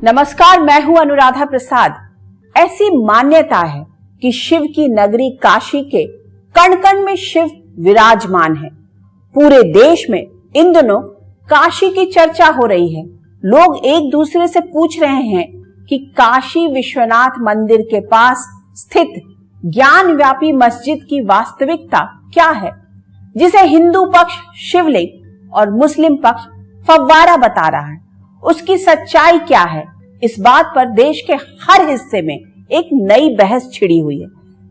नमस्कार, मैं हूं अनुराधा प्रसाद। ऐसी मान्यता है कि शिव की नगरी काशी के कण कण में शिव विराजमान है। पूरे देश में इन दिनों काशी की चर्चा हो रही है। लोग एक दूसरे से पूछ रहे हैं कि काशी विश्वनाथ मंदिर के पास स्थित ज्ञान व्यापी मस्जिद की वास्तविकता क्या है, जिसे हिंदू पक्ष शिवलिंग और मुस्लिम पक्ष फव्वारा बता रहा है। उसकी सच्चाई क्या है, इस बात पर देश के हर हिस्से में एक नई बहस छिड़ी हुई है।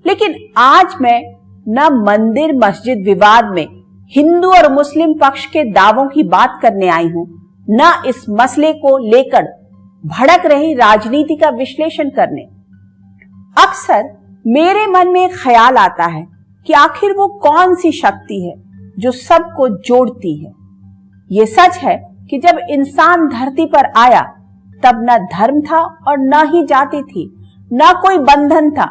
लेकिन आज मैं न मंदिर मस्जिद विवाद में हिंदू और मुस्लिम पक्ष के दावों की बात करने आई हूं, न इस मसले को लेकर भड़क रही राजनीति का विश्लेषण करने। अक्सर मेरे मन में एक ख्याल आता है कि आखिर वो कौन सी शक्ति है जो सबको जोड़ती है। ये सच है कि जब इंसान धरती पर आया तब न धर्म था और न ही जाति थी, न कोई बंधन था,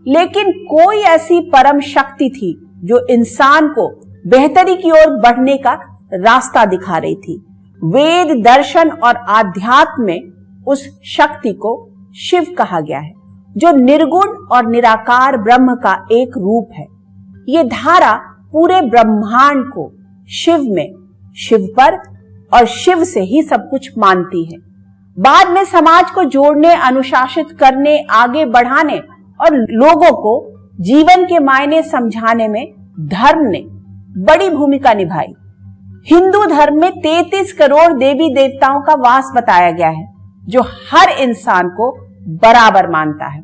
लेकिन कोई ऐसी परम शक्ति थी जो इंसान को बेहतरी की ओर बढ़ने का रास्ता दिखा रही थी। वेद, दर्शन और आध्यात्म में उस शक्ति को शिव कहा गया है, जो निर्गुण और निराकार ब्रह्म का एक रूप है। ये धारा पूरे ब्रह्मांड को शिव में, शिव पर और शिव से ही सब कुछ मानती है। बाद में समाज को जोड़ने, अनुशासित करने, आगे बढ़ाने और लोगों को जीवन के मायने समझाने में धर्म ने बड़ी भूमिका निभाई। हिंदू धर्म में 33 करोड़ देवी देवताओं का वास बताया गया है, जो हर इंसान को बराबर मानता है।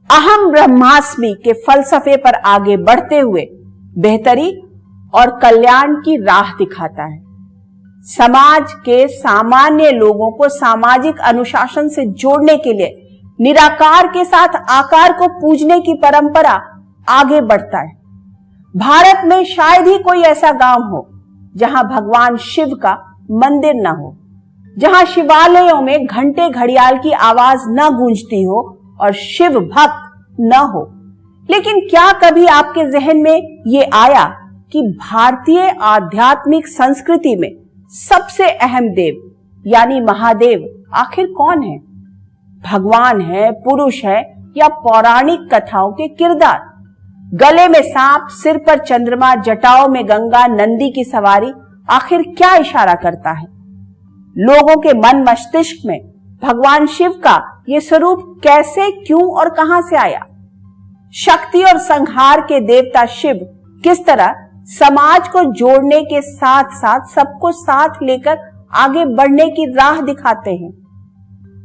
अहम ब्रह्मास्मि के फलसफे पर आगे बढ़ते हुए बेहतरी और कल्याण की राह दिखाता है। समाज के सामान्य लोगों को सामाजिक अनुशासन से जोड़ने के लिए निराकार के साथ आकार को पूजने की परंपरा आगे बढ़ता है। भारत में शायद ही कोई ऐसा गांव हो जहां भगवान शिव का मंदिर न हो, जहां शिवालयों में घंटे घड़ियाल की आवाज न गूंजती हो और शिव भक्त न हो। लेकिन क्या कभी आपके जहन में ये आया कि भारतीय आध्यात्मिक संस्कृति में सबसे अहम देव यानी महादेव आखिर कौन है? भगवान है, पुरुष है या पौराणिक कथाओं के किरदार? गले में सांप, सिर पर चंद्रमा, जटाओं में गंगा, नंदी की सवारी आखिर क्या इशारा करता है? लोगों के मन मस्तिष्क में भगवान शिव का ये स्वरूप कैसे, क्यों और कहां से आया? शक्ति और संहार के देवता शिव किस तरह समाज को जोड़ने के साथ साथ सबको साथ लेकर आगे बढ़ने की राह दिखाते हैं?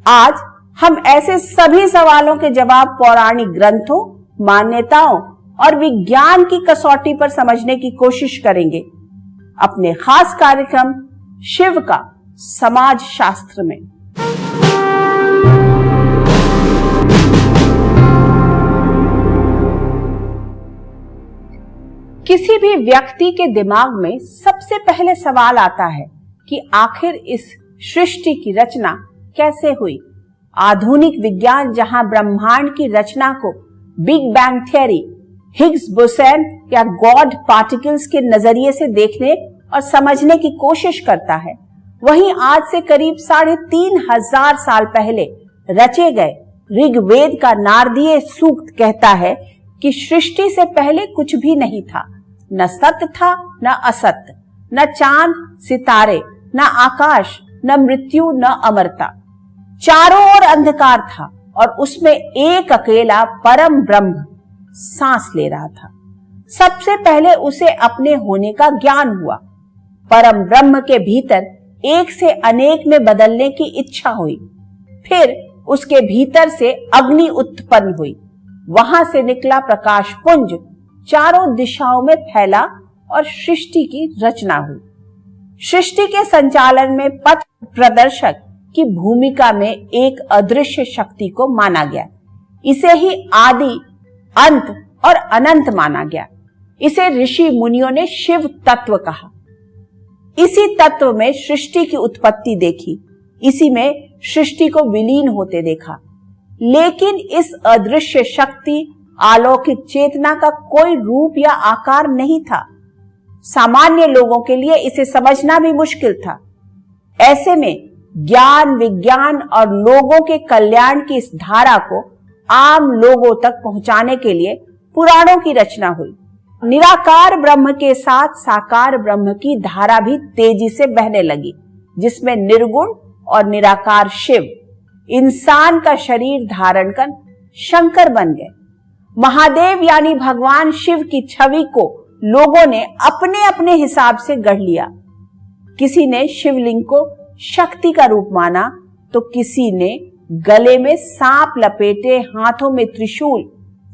आज हम ऐसे सभी सवालों के जवाब पौराणिक ग्रंथों, मान्यताओं और विज्ञान की कसौटी पर समझने की कोशिश करेंगे अपने खास कार्यक्रम शिव का समाज शास्त्र में। किसी भी व्यक्ति के दिमाग में सबसे पहले सवाल आता है कि आखिर इस सृष्टि की रचना कैसे हुई। आधुनिक विज्ञान जहां ब्रह्मांड की रचना को big bang theory, Higgs boson या गॉड पार्टिकल्स के नजरिए से देखने और समझने की कोशिश करता है, वहीं आज से करीब 3500 साल पहले रचे गए ऋग्वेद का नारदीय सूक्त कहता है कि सृष्टि से पहले कुछ भी नहीं था। न सत्य था, न असत्य, न चांद सितारे, न आकाश, न मृत्यु, न अमरता। चारों ओर अंधकार था और उसमें एक अकेला परम ब्रह्म सांस ले रहा था। सबसे पहले उसे अपने होने का ज्ञान हुआ। परम ब्रह्म के भीतर एक से अनेक में बदलने की इच्छा हुई। फिर उसके भीतर से अग्नि उत्पन्न हुई। वहां से निकला प्रकाश पुंज चारों दिशाओं में फैला और सृष्टि की रचना हुई। सृष्टि के संचालन में पथ प्रदर्शक की भूमिका में एक अदृश्य शक्ति को माना गया। इसे ही आदि, अंत और अनंत माना गया। इसे ऋषि मुनियों ने शिव तत्व कहा। इसी तत्व में सृष्टि की उत्पत्ति देखी, इसी में सृष्टि को विलीन होते देखा। लेकिन इस अदृश्य शक्ति, अलौकिक चेतना का कोई रूप या आकार नहीं था। सामान्य लोगों के लिए इसे समझना भी मुश्किल था। ऐसे में ज्ञान, विज्ञान और लोगों के कल्याण की इस धारा को आम लोगों तक पहुंचाने के लिए पुराणों की रचना हुई। निराकार ब्रह्म के साथ साकार ब्रह्म की धारा भी तेजी से बहने लगी, जिसमें निर्गुण और निराकार शिव इंसान का शरीर धारण कर शंकर बन गए। महादेव यानी भगवान शिव की छवि को लोगों ने अपने अपने हिसाब से गढ़ लिया। किसी ने शिवलिंग को शक्ति का रूप माना, तो किसी ने गले में सांप लपेटे, हाथों में त्रिशूल,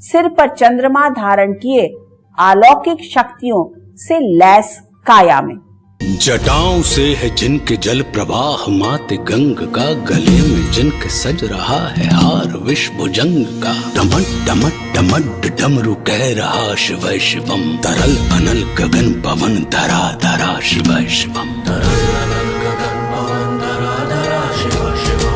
सिर पर चंद्रमा धारण किए अलौकिक शक्तियों से लैस काया में। जटाओं से है जिनके जल प्रवाह माते गंग का, गले में जिनके सज रहा है हार विश्व भुजंग का। डमट डमट डमट डमरू कह रहा शिव शिवम, तरल अनल गगन पवन धरा धरा शिव शिवम, तरल अनल गगन पवन धरा धरा शिव शिवम।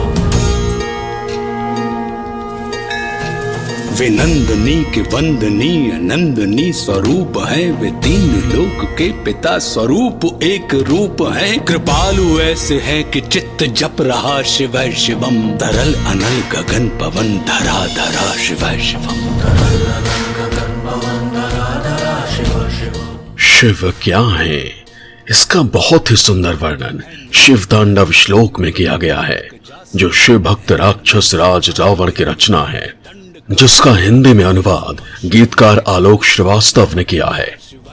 वे नंदनी के वंदनीय नंदनी स्वरूप है, वे तीन लोक के पिता स्वरूप एक रूप है। कृपालु ऐसे है कि चित्त जप रहा शिव शिवम, तरल अनल गगन पवन धरा धरा शिव शिवम, तरल अनल गगन पवन धरा धरा शिव शिवम। शिव क्या है, इसका बहुत ही सुंदर वर्णन शिव तांडव श्लोक में किया गया है, जो शिव भक्त राक्षस राज रावण की रचना है, जिसका हिंदी में अनुवाद गीतकार आलोक श्रीवास्तव ने किया है।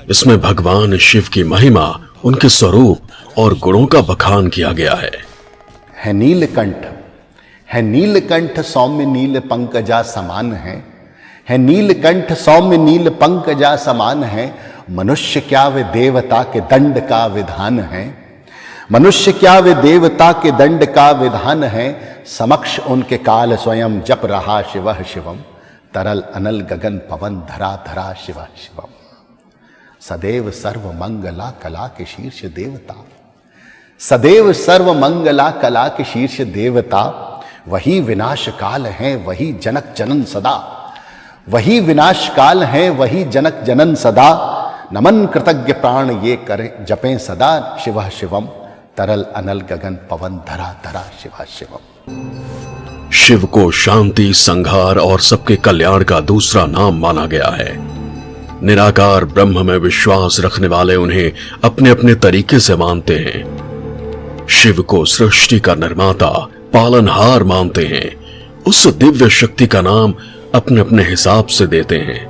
इसमें भगवान शिव की महिमा, उनके स्वरूप और गुणों का बखान किया गया है। नीलकंठ है, नीलकंठ सौम्य नील पंकजा समान है नीलकंठ सौम्य नील पंकजा समान है। मनुष्य क्या वे देवता के दंड का विधान है, मनुष्य क्या वे देवता के दंड का विधान है। समक्ष उनके काल स्वयं जप रहा शिव शिवम, तरल अनल गगन पवन धरा धरा शिव शिवम। सदैव सर्व मंगला कला के शीर्ष देवता, सदैव सर्व मंगला कला के शीर्ष देवता। वही विनाश काल है वही जनक जनन सदा, वही विनाश काल है वही जनक जनन सदा। नमन कृतज्ञ प्राण ये करे जपें सदा शिव शिवम, तरल अनल गगन पवन धरा धरा शिव शिवम। शिव को शांति, संहार और सबके कल्याण का दूसरा नाम माना गया है। निराकार ब्रह्म में विश्वास रखने वाले उन्हें अपने अपने तरीके से मानते हैं। शिव को सृष्टि का निर्माता, पालनहार मानते हैं। उस दिव्य शक्ति का नाम अपने अपने हिसाब से देते हैं।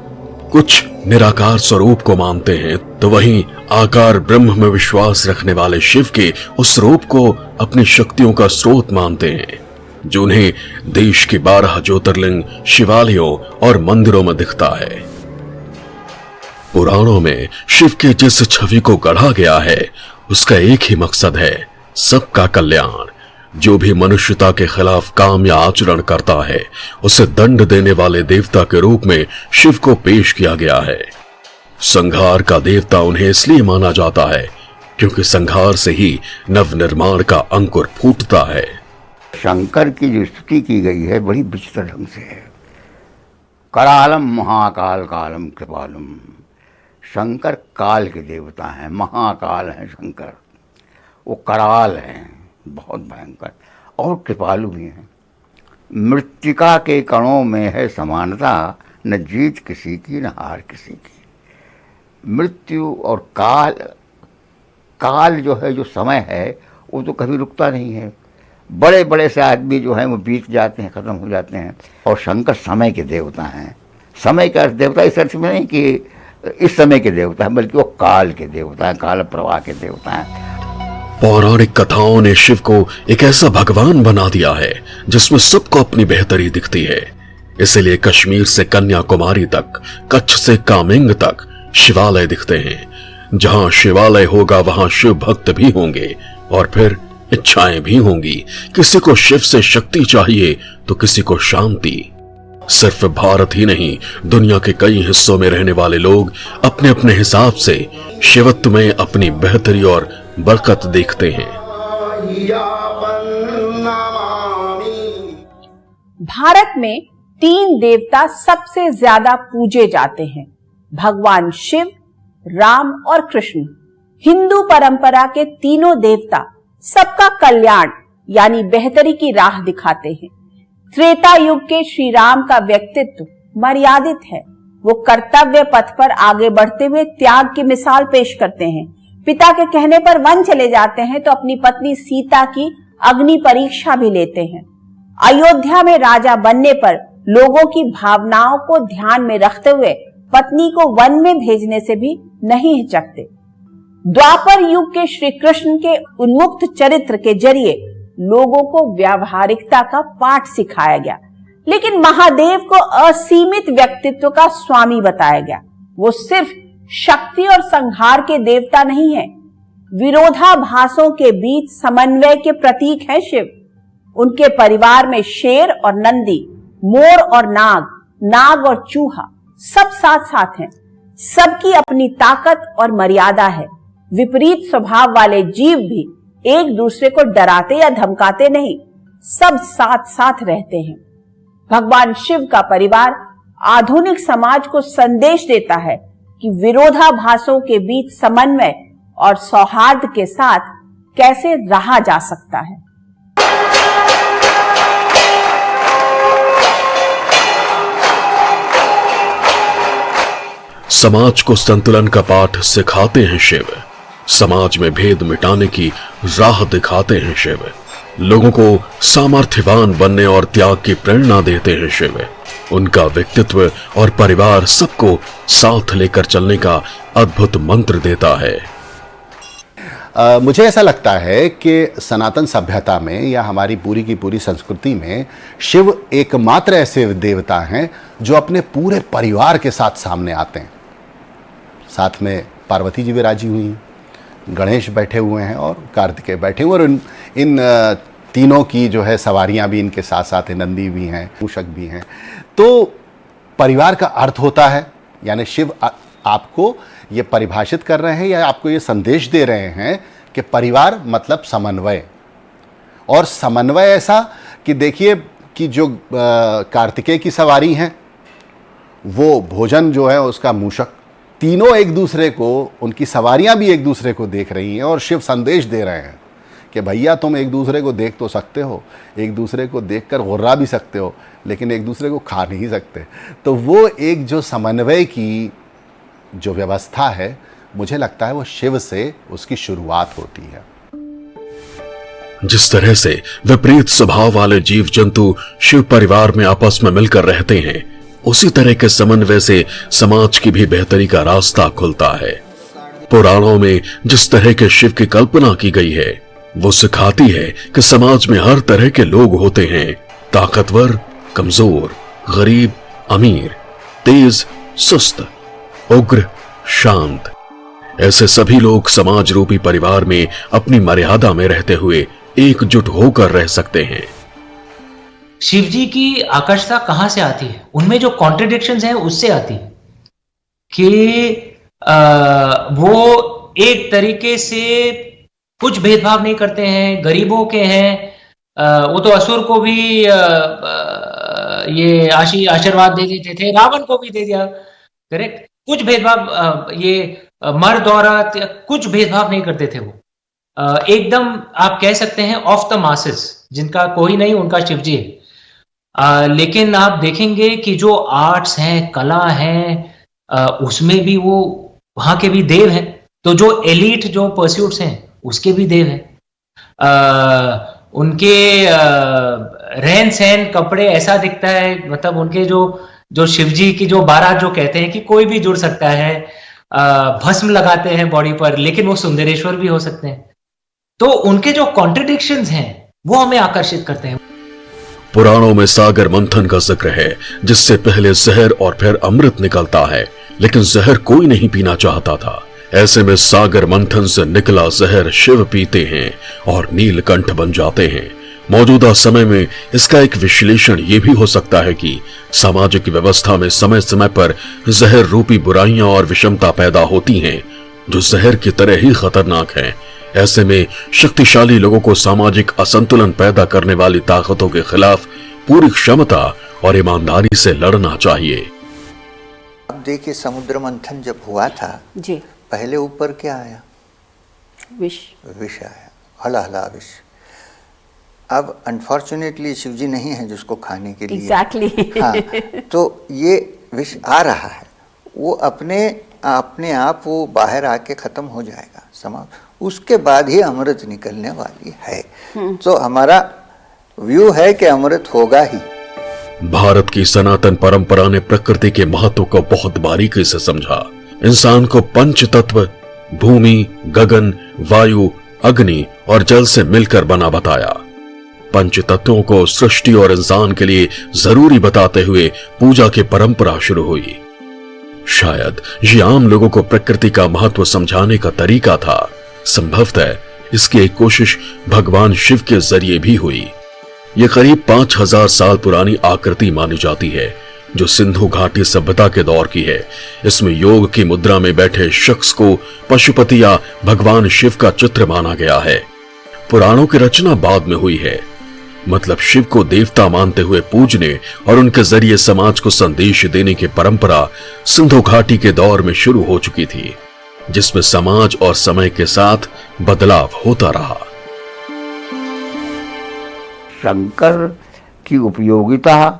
कुछ निराकार स्वरूप को मानते हैं, तो वहीं आकार ब्रह्म में विश्वास रखने वाले शिव के उस रूप को अपनी शक्तियों का स्रोत मानते हैं, जो उन्हें देश के 12 ज्योतिर्लिंग, शिवालयों और मंदिरों में दिखता है। पुराणों में शिव की जिस छवि को गढ़ा गया है, उसका एक ही मकसद है, सबका कल्याण। जो भी मनुष्यता के खिलाफ काम या आचरण करता है, उसे दंड देने वाले देवता के रूप में शिव को पेश किया गया है। संहार का देवता उन्हें इसलिए माना जाता है क्योंकि संहार से ही नवनिर्माण का अंकुर फूटता है। शंकर की जो स्तुति की गई है बड़ी विचित्र ढंग से है। करालम महाकाल कालम कृपालम। शंकर काल के देवता हैं, महाकाल हैं शंकर। वो कराल हैं, बहुत भयंकर, और कृपालु भी हैं। मृत्तिका के कणों में है समानता, न जीत किसी की न हार किसी की। मृत्यु और काल, काल जो है, जो समय है, वो तो कभी रुकता नहीं है। बड़े बड़े से आदमी जो हैं वो बीत जाते हैं, ख़त्म हो जाते हैं। और शंकर समय के देवता हैं। समय का देवता इस अर्थ में नहीं कि इस समय के देवता हैं, बल्कि वो काल के देवता हैं, काल प्रवाह के देवता हैं। पौराणिक कथाओं ने शिव को एक ऐसा भगवान बना दिया है जिसमें सबको अपनी बेहतरी दिखती है। इसलिए कश्मीर से कन्याकुमारी तक, कच्छ से कामेंग तक शिवालय दिखते हैं। जहां शिवालय होगा वहां शिव भक्त भी होंगे, और फिर इच्छाएं भी होंगी। किसी को शिव से शक्ति चाहिए तो किसी को शांति। सिर्फ भारत ही नहीं, दुनिया के कई हिस्सों में रहने वाले लोग अपने अपने हिसाब से शिवत्व में अपनी बेहतरी और बरकत देखते हैं। भारत में 3 देवता सबसे ज्यादा पूजे जाते हैं, भगवान शिव, राम और कृष्ण। हिंदू परंपरा के तीनों देवता सबका कल्याण यानी बेहतरी की राह दिखाते हैं। त्रेता युग के श्री राम का व्यक्तित्व मर्यादित है। वो कर्तव्य पथ पर आगे बढ़ते हुए त्याग की मिसाल पेश करते हैं। पिता के कहने पर वन चले जाते हैं तो अपनी पत्नी सीता की अग्नि परीक्षा भी लेते हैं। अयोध्या में राजा बनने पर लोगों की भावनाओं को ध्यान में रखते हुए पत्नी को वन में भेजने से भी नहीं हिचकते। द्वापर युग के श्री कृष्ण के उन्मुक्त चरित्र के जरिए लोगों को व्यावहारिकता का पाठ सिखाया गया, लेकिन महादेव को असीमित व्यक्तित्व का स्वामी बताया गया। वो सिर्फ शक्ति और संहार के देवता नहीं है, विरोधाभासों के बीच समन्वय के प्रतीक है शिव। उनके परिवार में शेर और नंदी, मोर और नाग, नाग और चूहा सब साथ साथ हैं। सबकी अपनी ताकत और मर्यादा है। विपरीत स्वभाव वाले जीव भी एक दूसरे को डराते या धमकाते नहीं, सब साथ साथ रहते हैं। भगवान शिव का परिवार आधुनिक समाज को संदेश देता है कि विरोधाभासों के बीच समन्वय और सौहार्द के साथ कैसे रहा जा सकता है। समाज को संतुलन का पाठ सिखाते हैं शिव। समाज में भेद मिटाने की राह दिखाते हैं शिव। लोगों को सामर्थ्यवान बनने और त्याग की प्रेरणा देते हैं शिव। उनका व्यक्तित्व और परिवार सबको साथ लेकर चलने का अद्भुत मंत्र देता है। मुझे ऐसा लगता है कि सनातन सभ्यता में या हमारी पूरी की पूरी संस्कृति में शिव एकमात्र ऐसे देवता हैं जो अपने पूरे परिवार के साथ सामने आते हैं। साथ में पार्वती जी विराजी हुई हैं, गणेश बैठे हुए हैं और कार्तिकेय बैठे हुए, और इन तीनों की जो है सवारियां भी इनके साथ साथ हैं, नंदी भी हैं, मूषक भी हैं। तो परिवार का अर्थ होता है, यानी शिव आपको ये परिभाषित कर रहे हैं या आपको ये संदेश दे रहे हैं कि परिवार मतलब समन्वय। और समन्वय ऐसा कि देखिए कि जो कार्तिकेय की सवारी हैं वो भोजन जो है उसका मूषक, तीनों एक दूसरे को, उनकी सवारियां भी एक दूसरे को देख रही हैं और शिव संदेश दे रहे हैं कि भैया तुम एक दूसरे को देख तो सकते हो, एक दूसरे को देखकर गुर्रा भी सकते हो, लेकिन एक दूसरे को खा नहीं सकते। तो वो एक जो समन्वय की जो व्यवस्था है, मुझे लगता है वो शिव से उसकी शुरुआत होती है। जिस तरह से विपरीत स्वभाव वाले जीव जंतु शिव परिवार में आपस में मिलकर रहते हैं, उसी तरह के समन्वय से समाज की भी बेहतरी का रास्ता खुलता है। पुराणों में जिस तरह के शिव की कल्पना की गई है, वो सिखाती है कि समाज में हर तरह के लोग होते हैं, ताकतवर, कमजोर, गरीब, अमीर, तेज, सुस्त, उग्र, शांत। ऐसे सभी लोग समाज रूपी परिवार में अपनी मर्यादा में रहते हुए एकजुट होकर रह सकते हैं। शिव जी की आकर्षता कहां से आती है? उनमें जो कॉन्ट्रडिक्शंस हैं उससे आती है कि वो एक तरीके से कुछ भेदभाव नहीं करते हैं, गरीबों के हैं। वो तो असुर को भी ये आशीर्वाद दे देते थे, रावण को भी दे दिया, करेक्ट। कुछ भेदभाव, ये मर्द औरत, कुछ भेदभाव नहीं करते थे वो। एकदम आप कह सकते हैं ऑफ द मासेस, जिनका कोई नहीं उनका शिव जी है। लेकिन आप देखेंगे कि जो आर्ट्स हैं, कला हैं, उसमें भी वो वहां के भी देव हैं। तो जो एलीट जो परस्यूट्स हैं उसके भी देव हैं। उनके रहन सहन, कपड़े ऐसा दिखता है, मतलब उनके जो शिवजी की जो बारात जो कहते हैं कि कोई भी जुड़ सकता है, भस्म लगाते हैं बॉडी पर, लेकिन वो सुंदरेश्वर भी हो सकते हैं। तो उनके जो कॉन्ट्रडिक्शंस हैं वो हमें आकर्षित करते हैं। पुराणों में सागर मंथन का जिक्र है, जिससे पहले जहर और फिर अमृत निकलता है, लेकिन जहर कोई नहीं पीना चाहता था। ऐसे में सागर मंथन से निकला जहर शिव पीते हैं और नीलकंठ बन जाते हैं। मौजूदा समय में इसका एक विश्लेषण ये भी हो सकता है कि सामाजिक व्यवस्था में समय समय पर जहर रूपी बुराइयां और विषमता पैदा होती हैं, जो जहर की तरह ही खतरनाक हैं। ऐसे में शक्तिशाली लोगों को सामाजिक असंतुलन पैदा करने वाली ताकतों के खिलाफ पूरी क्षमता और ईमानदारी से लड़ना चाहिए। अब देखिए, समुद्र मंथन जब हुआ था जी, पहले ऊपर क्या आया? विष आया, हला हला विष। अब अनफॉर्चुनेटली शिव जी नहीं है जिसको खाने के लिए। एग्जैक्टली हाँ, तो ये विष आ रहा है, वो अपने आप वो बाहर आके खत्म हो जाएगा, समाप्त। उसके बाद ही अमृत निकलने वाली है। तो हमारा व्यू है कि अमृत होगा ही। भारत की सनातन परंपरा ने प्रकृति के महत्व को बहुत बारीकी से समझा। इंसान को पंच तत्व भूमि, गगन, वायु, अग्नि और जल से मिलकर बना बताया। पंच तत्वों को सृष्टि और इंसान के लिए जरूरी बताते हुए पूजा की परंपरा शुरू हुई। शायद ये आम लोगों को प्रकृति का महत्व समझाने का तरीका था। संभवतः इसकी एक कोशिश भगवान शिव के जरिए भी हुई। यह करीब 5000 साल पुरानी आकृति मानी जाती है, जो सिंधु घाटी सभ्यता के दौर की है। इसमें योग की मुद्रा में बैठे शख्स को पशुपति या भगवान शिव का चित्र माना गया है। पुराणों की रचना बाद में हुई है, मतलब शिव को देवता मानते हुए पूजने और उनके जरिए समाज को संदेश देने की परंपरा सिंधु घाटी के दौर में शुरू हो चुकी थी, जिसमें समाज और समय के साथ बदलाव होता रहा। शंकर की उपयोगिता,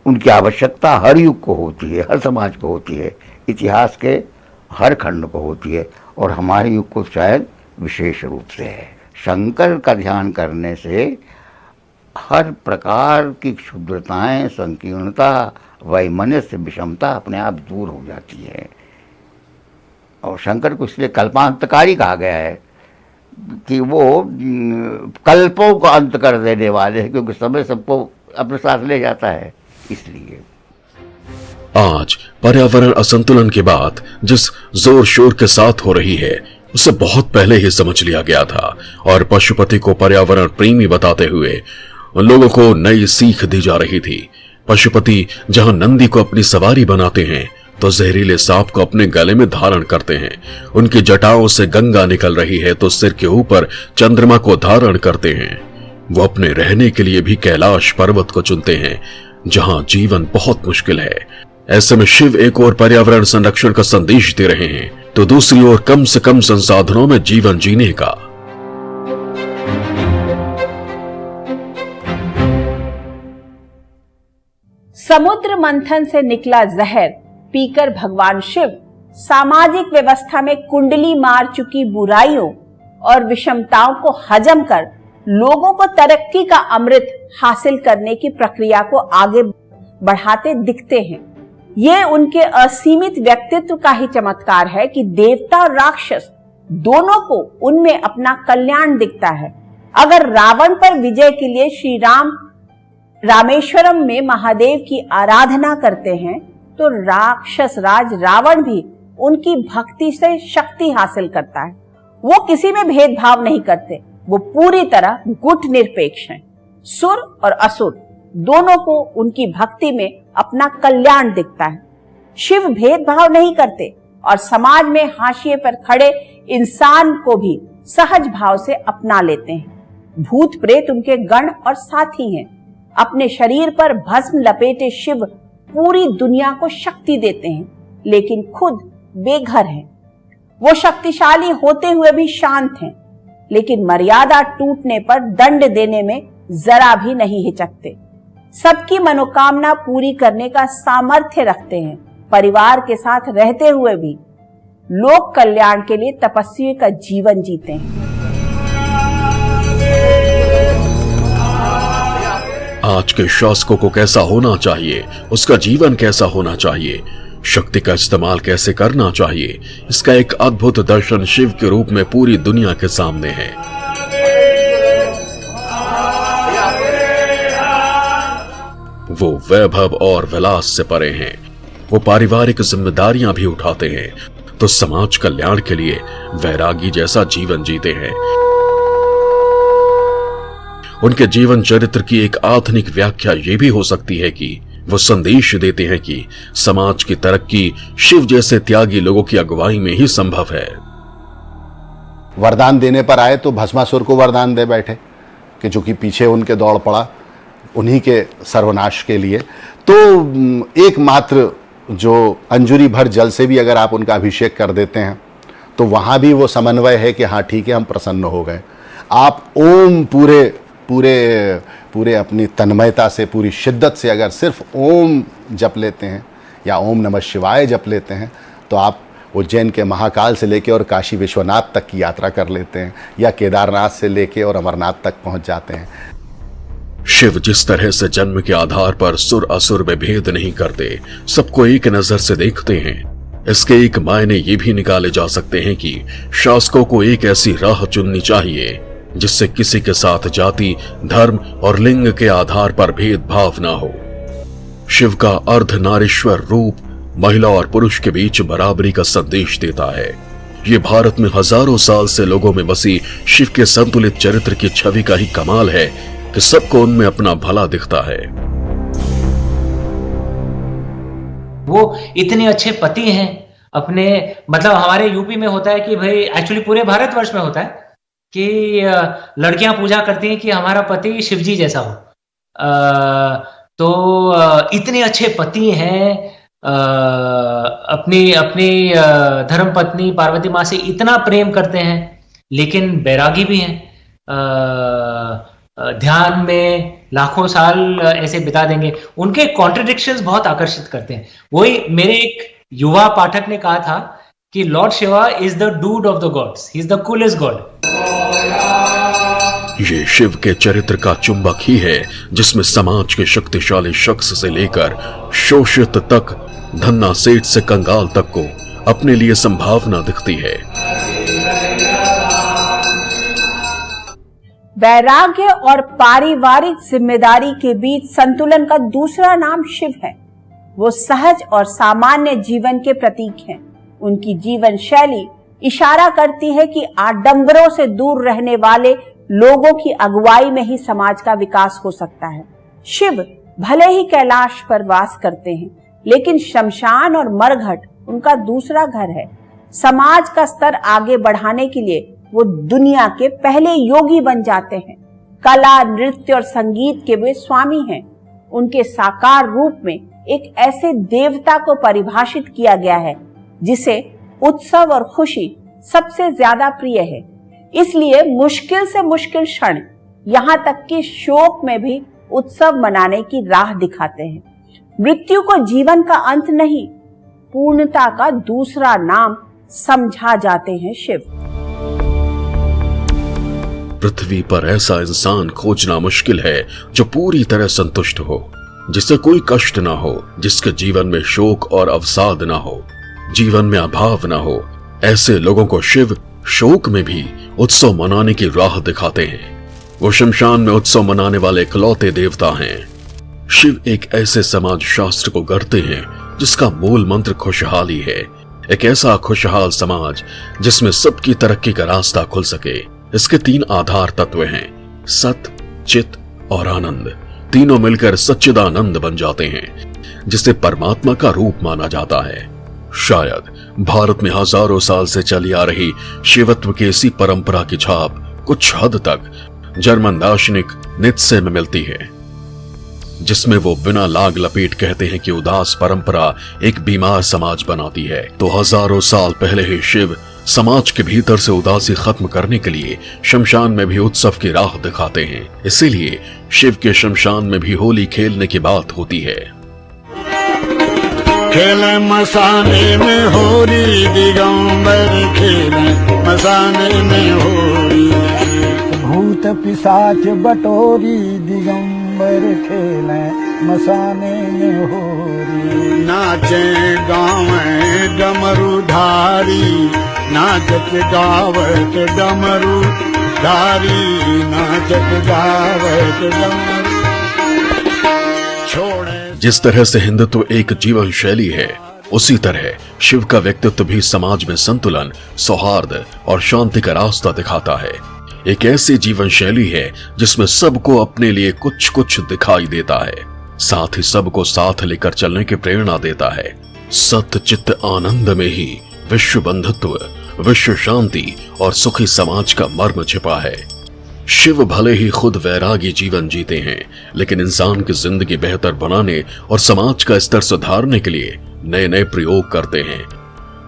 उनकी आवश्यकता हर युग को होती है, हर समाज को होती है, इतिहास के हर खंड को होती है, और हमारे युग को शायद विशेष रूप से है। शंकर का ध्यान करने से हर प्रकार की क्षुद्रताएं, संकीर्णता, वैमनस्य, विषमता अपने आप दूर हो जाती है। और शंकर को इसलिए कल्पांतकारी कहा गया है कि वो कल्पों को अंत कर देने वाले हैं, क्योंकि समय सबको अपने साथ ले जाता है। इसलिए आज पर्यावरण असंतुलन की बात जिस जोर शोर के साथ हो रही है, उसे बहुत पहले ही समझ लिया गया था, और पशुपति को पर्यावरण प्रेमी बताते हुए उन लोगों को नई सीख दी जा रही थी। पशुपति जहां नंदी को अपनी सवारी बनाते हैं, तो जहरीले सांप को अपने गले में धारण करते हैं। उनकी जटाओं से गंगा निकल रही है, तो सिर के ऊपर चंद्रमा को धारण करते हैं। वो अपने रहने के लिए भी कैलाश पर्वत को चुनते हैं, जहां जीवन बहुत मुश्किल है। ऐसे में शिव एक ओर पर्यावरण संरक्षण का संदेश दे रहे हैं, तो दूसरी ओर कम से कम संसाधनों में जीवन जीने का। समुद्र मंथन से निकला जहर पीकर भगवान शिव सामाजिक व्यवस्था में कुंडली मार चुकी बुराइयों और विषमताओं को हजम कर लोगों को तरक्की का अमृत हासिल करने की प्रक्रिया को आगे बढ़ाते दिखते हैं। ये उनके असीमित व्यक्तित्व का ही चमत्कार है कि देवता और राक्षस दोनों को उनमें अपना कल्याण दिखता है। अगर रावण पर विजय के लिए श्री राम रामेश्वरम में महादेव की आराधना करते हैं, तो राक्षस राज रावण भी उनकी भक्ति से शक्ति हासिल करता है। वो किसी में भेदभाव नहीं करते, वो पूरी तरह गुट निरपेक्ष हैं। सुर और असुर दोनों को उनकी भक्ति में अपना कल्याण दिखता है। शिव भेदभाव नहीं करते और समाज में हाशिए पर खड़े इंसान को भी सहज भाव से अपना लेते हैं। भूत प्रेत उनके गण और साथी हैं। अपने शरीर पर भस्म लपेटे शिव पूरी दुनिया को शक्ति देते हैं, लेकिन खुद बेघर हैं। वो शक्तिशाली होते हुए भी शांत हैं, लेकिन मर्यादा टूटने पर दंड देने में जरा भी नहीं हिचकते। सबकी मनोकामना पूरी करने का सामर्थ्य रखते हैं। परिवार के साथ रहते हुए भी लोक कल्याण के लिए तपस्या का जीवन जीते हैं। आज के शासकों को कैसा होना चाहिए, उसका जीवन कैसा होना चाहिए, शक्ति का इस्तेमाल कैसे करना चाहिए, इसका एक अद्भुत दर्शन शिव के रूप में पूरी दुनिया के सामने है। वो वैभव और विलास से परे हैं। वो पारिवारिक जिम्मेदारियां भी उठाते हैं, तो समाज कल्याण के लिए वैरागी जैसा जीवन जीते हैं। उनके जीवन चरित्र की एक आधुनिक व्याख्या ये भी हो सकती है कि वो संदेश देते हैं कि समाज की तरक्की शिव जैसे त्यागी लोगों की अगुवाई में ही संभव है। वरदान देने पर आए तो भस्मासुर को वरदान दे बैठे कि जो कि पीछे उनके दौड़ पड़ा उन्हीं के सर्वनाश के लिए। तो एकमात्र जो अंजुरी भर जल से भी अगर आप उनका अभिषेक कर देते हैं, तो वहाँ भी वो समन्वय है कि हाँ ठीक है, हम प्रसन्न हो गए। आप ओम पूरे अपनी तन्मयता से, पूरी शिद्दत से अगर सिर्फ ओम जप लेते हैं या ओम नमः शिवाय जप लेते हैं तो आप उज्जैन के महाकाल से लेके और काशी विश्वनाथ तक की यात्रा कर लेते हैं, या केदारनाथ से लेके और अमरनाथ तक पहुंच जाते हैं। शिव जिस तरह से जन्म के आधार पर सुर असुर में भेद नहीं करते, सबको एक नजर से देखते हैं, इसके एक मायने ये भी निकाले जा सकते हैं कि शासकों को एक ऐसी राह चुननी चाहिए जिससे किसी के साथ जाति, धर्म और लिंग के आधार पर भेदभाव ना हो। शिव का अर्धनारीश्वर रूप महिला और पुरुष के बीच बराबरी का संदेश देता है। ये भारत में हजारों साल से लोगों में बसी शिव के संतुलित चरित्र की छवि का ही कमाल है कि सबको उनमें अपना भला दिखता है। वो इतने अच्छे पति हैं अपने, मतलब हमारे यूपी में होता है कि भाई, एक्चुअली पूरे भारतवर्ष में होता है कि लड़कियां पूजा करती हैं कि हमारा पति शिवजी जैसा हो। तो इतने अच्छे पति हैं, अपनी धर्मपत्नी पार्वती माँ से इतना प्रेम करते हैं, लेकिन बैरागी भी हैं। ध्यान में लाखों साल ऐसे बिता देंगे। उनके कॉन्ट्रडिक्शंस बहुत आकर्षित करते हैं। वही मेरे एक युवा पाठक ने कहा था कि Lord Shiva is the dude of the gods, he is the coolest God. ये शिव के चरित्र का चुंबक ही है जिसमें समाज के शक्तिशाली शख्स से लेकर शोषित तक, धन्ना सेठ से कंगाल तक को अपने लिए संभावना दिखती है। वैराग्य और पारिवारिक जिम्मेदारी के बीच संतुलन का दूसरा नाम शिव है। वो सहज और सामान्य जीवन के प्रतीक हैं। उनकी जीवन शैली इशारा करती है कि आडंबरों से दूर रहने वाले लोगों की अगुवाई में ही समाज का विकास हो सकता है। शिव भले ही कैलाश पर वास करते हैं, लेकिन शमशान और मरघट उनका दूसरा घर है। समाज का स्तर आगे बढ़ाने के लिए वो दुनिया के पहले योगी बन जाते हैं। कला, नृत्य और संगीत के वे स्वामी हैं। उनके साकार रूप में एक ऐसे देवता को परिभाषित किया गया है जिसे उत्सव और खुशी सबसे ज्यादा प्रिय है। इसलिए मुश्किल से मुश्किल क्षण, यहाँ तक कि शोक में भी उत्सव मनाने की राह दिखाते हैं। मृत्यु को जीवन का अंत नहीं, पूर्णता का दूसरा नाम समझा जाते हैं शिव। पृथ्वी पर ऐसा इंसान खोजना मुश्किल है जो पूरी तरह संतुष्ट हो, जिसे कोई कष्ट ना हो, जिसके जीवन में शोक और अवसाद ना हो, जीवन में अभाव ना हो। ऐसे लोगों को शिव शोक में भी उत्सव मनाने की राह दिखाते हैं। वो शमशान में उत्सव मनाने वाले इकलौते देवता हैं। शिव एक ऐसे समाज शास्त्र को गढ़ते हैं जिसका मूल मंत्र खुशहाली है। एक ऐसा खुशहाल समाज जिसमें सबकी तरक्की का रास्ता खुल सके। इसके 3 आधार तत्व हैं, सत, चित और आनंद। तीनों मिलकर सच्चिदानंद बन जाते हैं, जिसे परमात्मा का रूप माना जाता है। शायद भारत में हजारों साल से चली आ रही शिवत्व की इसी परंपरा की छाप कुछ हद तक जर्मन दार्शनिक नीत्शे में मिलती है, जिसमें वो बिना लाग लपेट कहते हैं कि उदास परंपरा एक बीमार समाज बनाती है। तो हजारों साल पहले ही शिव समाज के भीतर से उदासी खत्म करने के लिए शमशान में भी उत्सव की राह दिखाते हैं। इसीलिए शिव के शमशान में भी होली खेलने की बात होती है। खेले मसाने में होली, दिगंबर खेले मसाने में होली। भूत पिशाच बटोरी, दिगंबर खेले मसाने में होली। नाचे गावे डमरूधारी, नाचत गावत डमरू धारी, नाचत गावत डमरू छोड़े। जिस तरह से हिंदुत्व एक जीवन शैली है, उसी तरह शिव का व्यक्तित्व भी समाज में संतुलन, सौहार्द और शांति का रास्ता दिखाता है। एक ऐसी जीवन शैली है जिसमें सबको अपने लिए कुछ कुछ दिखाई देता है, साथ ही सबको साथ लेकर चलने की प्रेरणा देता है। सत्य चित्त आनंद में ही विश्व बंधुत्व, विश्व शांति और सुखी समाज का मर्म छिपा है। शिव भले ही खुद वैरागी जीवन जीते हैं, लेकिन इंसान की जिंदगी बेहतर बनाने और समाज का स्तर सुधारने के लिए नए नए प्रयोग करते हैं।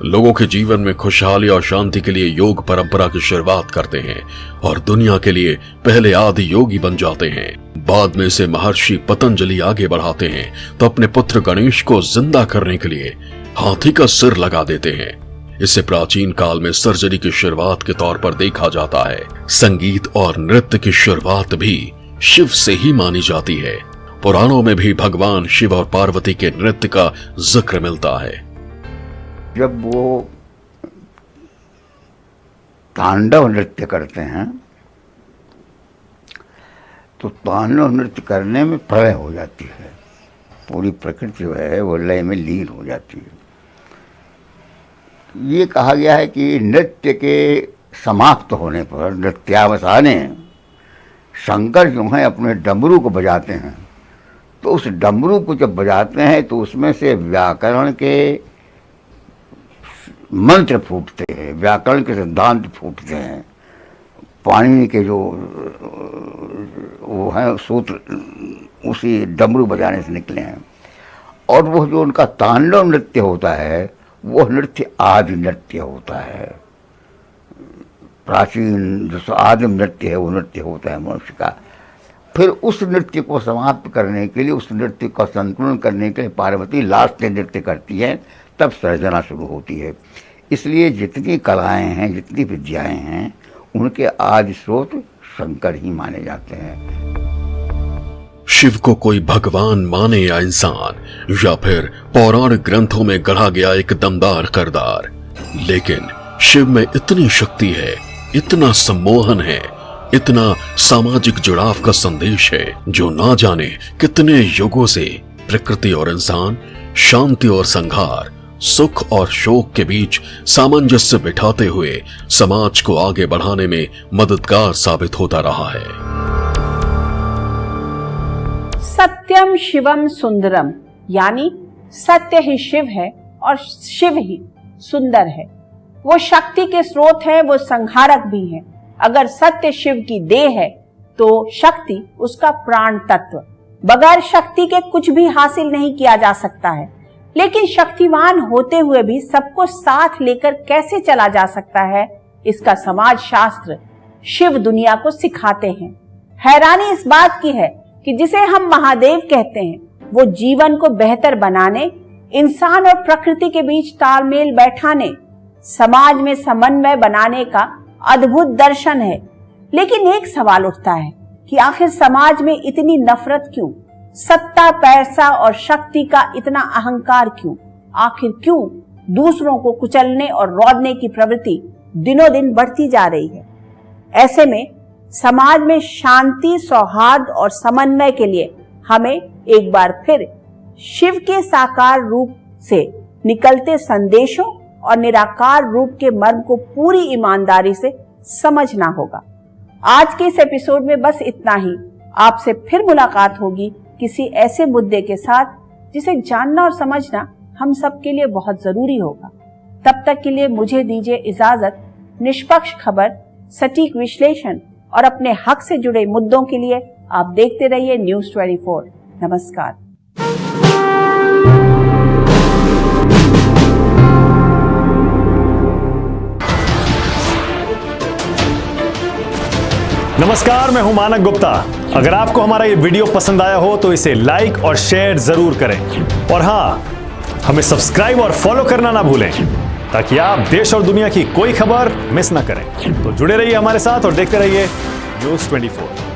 लोगों के जीवन में खुशहाली और शांति के लिए योग परंपरा की शुरुआत करते हैं और दुनिया के लिए पहले आदि योगी बन जाते हैं। बाद में इसे महर्षि पतंजलि आगे बढ़ाते हैं तो अपने पुत्र गणेश को जिंदा करने के लिए हाथी का सिर लगा देते हैं। इसे प्राचीन काल में सर्जरी की शुरुआत के तौर पर देखा जाता है। संगीत और नृत्य की शुरुआत भी शिव से ही मानी जाती है। पुराणों में भी भगवान शिव और पार्वती के नृत्य का जिक्र मिलता है। जब वो तांडव नृत्य करते हैं तो तांडव नृत्य करने में प्रलय हो जाती है, पूरी प्रकृति जो है वो लय में लीन हो जाती है। ये कहा गया है कि नृत्य के समाप्त होने पर नृत्यावसाने शंकर जो है अपने डमरू को बजाते हैं, तो उस डमरू को जब बजाते हैं तो उसमें से व्याकरण के मंत्र फूटते हैं, व्याकरण के सिद्धांत फूटते हैं। पाणिनि के जो वो हैं सूत्र उसी डमरू बजाने से निकले हैं। और वो जो उनका तांडव नृत्य होता है वो नृत्य आदि नृत्य होता है। प्राचीन जो आदिम नृत्य है वो नृत्य होता है मनुष्य का। फिर उस नृत्य को समाप्त करने के लिए, उस नृत्य का संतुलन करने के लिए पार्वती लास्ट नृत्य करती है, तब सर्जना शुरू होती है। इसलिए जितनी कलाएं हैं, जितनी विद्याएं हैं, उनके आदि स्रोत शंकर ही माने जाते हैं। शिव को कोई भगवान माने या इंसान, या फिर पौराणिक ग्रंथों में गढ़ा गया एक दमदार किरदार, लेकिन शिव में इतनी शक्ति है, इतना सम्मोहन है, इतना सामाजिक जुड़ाव का संदेश है, जो ना जाने कितने युगों से प्रकृति और इंसान, शांति और संघार, सुख और शोक के बीच सामंजस्य बिठाते हुए समाज को आगे बढ़ाने में मददगार साबित होता रहा है। सत्यम शिवम सुंदरम, यानी सत्य ही शिव है और शिव ही सुंदर है। वो शक्ति के स्रोत है, वो संहारक भी है। अगर सत्य शिव की देह है तो शक्ति उसका प्राण तत्व। बगैर शक्ति के कुछ भी हासिल नहीं किया जा सकता है। लेकिन शक्तिवान होते हुए भी सबको साथ लेकर कैसे चला जा सकता है, इसका समाज शास्त्र शिव दुनिया को सिखाते हैं। हैरानी इस बात की है कि जिसे हम महादेव कहते हैं, वो जीवन को बेहतर बनाने, इंसान और प्रकृति के बीच तालमेल बैठाने, समाज में समन्वय बनाने का अद्भुत दर्शन है। लेकिन एक सवाल उठता है कि आखिर समाज में इतनी नफरत क्यों? सत्ता, पैसा और शक्ति का इतना अहंकार क्यों? आखिर क्यों दूसरों को कुचलने और रौंदने की प्रवृत्ति दिनों दिन बढ़ती जा रही है? ऐसे में समाज में शांति, सौहार्द और समन्वय के लिए हमें एक बार फिर शिव के साकार रूप से निकलते संदेशों और निराकार रूप के मर्म को पूरी ईमानदारी से समझना होगा। आज के इस एपिसोड में बस इतना ही। आपसे फिर मुलाकात होगी किसी ऐसे मुद्दे के साथ जिसे जानना और समझना हम सबके लिए बहुत जरूरी होगा। तब तक के लिए मुझे दीजिए इजाजत। निष्पक्ष खबर, सटीक विश्लेषण और अपने हक से जुड़े मुद्दों के लिए आप देखते रहिए न्यूज़ 24। नमस्कार। नमस्कार, मैं हूं मानक गुप्ता। अगर आपको हमारा ये वीडियो पसंद आया हो तो इसे लाइक और शेयर जरूर करें। और हाँ, हमें सब्सक्राइब और फॉलो करना ना भूलें ताकि आप देश और दुनिया की कोई खबर मिस ना करें। तो जुड़े रहिए हमारे साथ और देखते रहिए न्यूज़ 24।